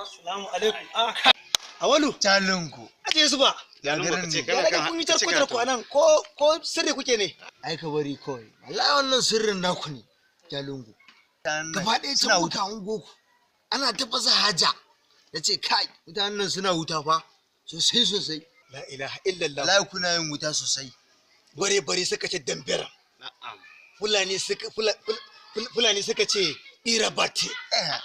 Assalamu alaikum. Awalu. Jalinku. Aje su ba. Gagarin ne. Ya daga kun yi tarko ku anan ko sirri kuke ne? Ai ka bari kawai. Wallahi wannan sirrin naku ne. Jalinku. Gaba ɗaya suna wuta an goku. Ana tafasa haja. Nace kai mutanen nan suna wuta fa. Sosai. La ilaha illallah. Wallahi kuna yin wuta sosai. Bare suka ce dambera. Na'am. Fulani suka ce irabate.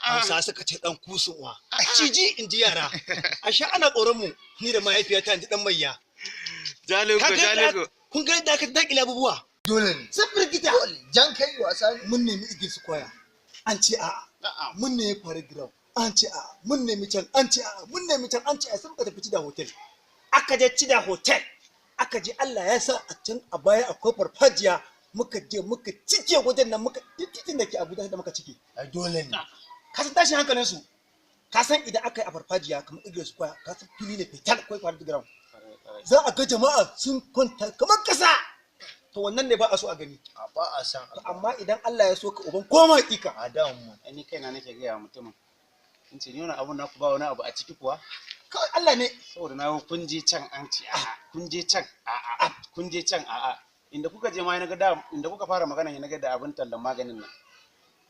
Hausa suka ce dan kusuwa. Ciji in ji yara. Ashe ana tsoron mu ni da mahaifiyata in ji dan mayya. Jalingo. Kun ga da ka dakile abubuwa. Dole ne. Safir gita. Jan kai wasa ne. Mun nemi igil su koya. An ce a'a. Mun nemi paragraph. An ce a'a. Mun nemi can. An ce a'a. Mun nemi can. An ce a'a. Sai muka tafi Cida hotel. Aka je Cida hotel. Aka je Allah ya sa a can a baya akwai farfajiya. Muka je muka cike wajen nan muka titin da ke Abuja da muka cike. Ai dole ne. Ka san tashin hankalin su. Ka san idan aka yi a farfajiya kamar igiyar su kwaya, ka san fili ne fitar akwai faru da ground. Za a ga jama'a sun kwanta kamar kasa. To wannan ne ba a so a gani. Ba a san. Amma idan Allah ya so ka uban koma hakika. A da mu. Ni kaina nake ga mutumin. In ce ni wannan abun naku ba wani abu a ciki kuwa? Kawai Allah ne. Saboda na kun je can an ce a'a, kun je can a'a, kun je can a'a. Inda kuka je ma na ga da inda kuka fara magana ne na ga da abin tallan maganin nan.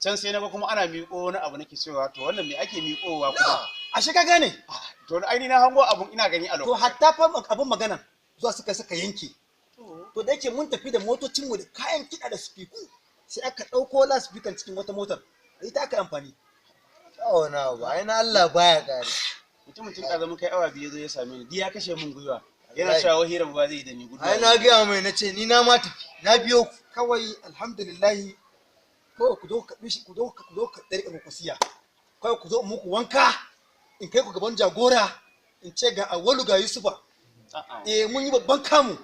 Can sai na ga kuma ana miƙo wani abu nake cewa to wannan me ake miƙowa kuma? Ashe ka gane? To ai na hango abun ina gani a lokacin. To hatta fa abun magana zuwa suka yanke. To da yake mun tafi da motocin mu da kayan kiɗa da spiku sai aka ɗauko la spikan cikin wata motar. Ita aka amfani. Oh na ba ai na Allah baya gari. Mutumin tun da zama kai awa biyu zo ya same ni. Ya kashe min gwiwa. Yana cewa wahiran ba zai yi da ni gudu. Ai na ga mai nace ni na ma tafi. Na biyo ku. Kawai alhamdulillah kawai ku zo ka bishi ku zo ka dare ku kusiya. Kawai ku zo muku wanka in kai ku gaban jagora in ce ga Awalu ga Yusufa. Mun yi babban kamu.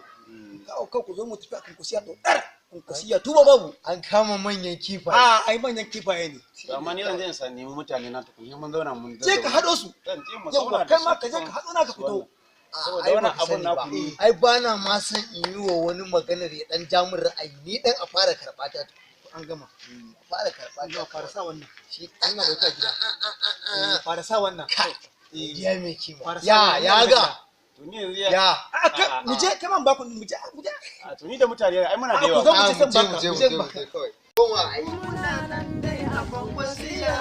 Kawai ku zo mu tafi akan kusiya to dar kun kusiya tuba babu. An kama manyan kifaye. Ai manyan kifaye ne. Amma ni zan je in san nemi mutane na tukun mun zauna mun. Je ka hado su. Yau kai ma ka je ka hado na ka fito. Saboda wannan abun na ku ai bana ma san in yi wa wani maganar ya dan ja min ra'ayi ni dan a fara karɓa ta an gama fara karɓa ta fara sa wannan shi an ga dauka gida fara sa wannan ya me kima ya ga to ni yanzu ya mu je kaman ba ku mu je to ni da mutane ai muna da yawa ku zo mu je san baka mu je baka kawai koma ai nan dai a kwankwasiya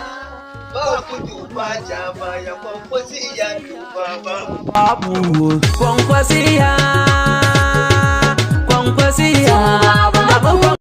ba ku duba ja baya kwankwasiya duba babu kwankwasiya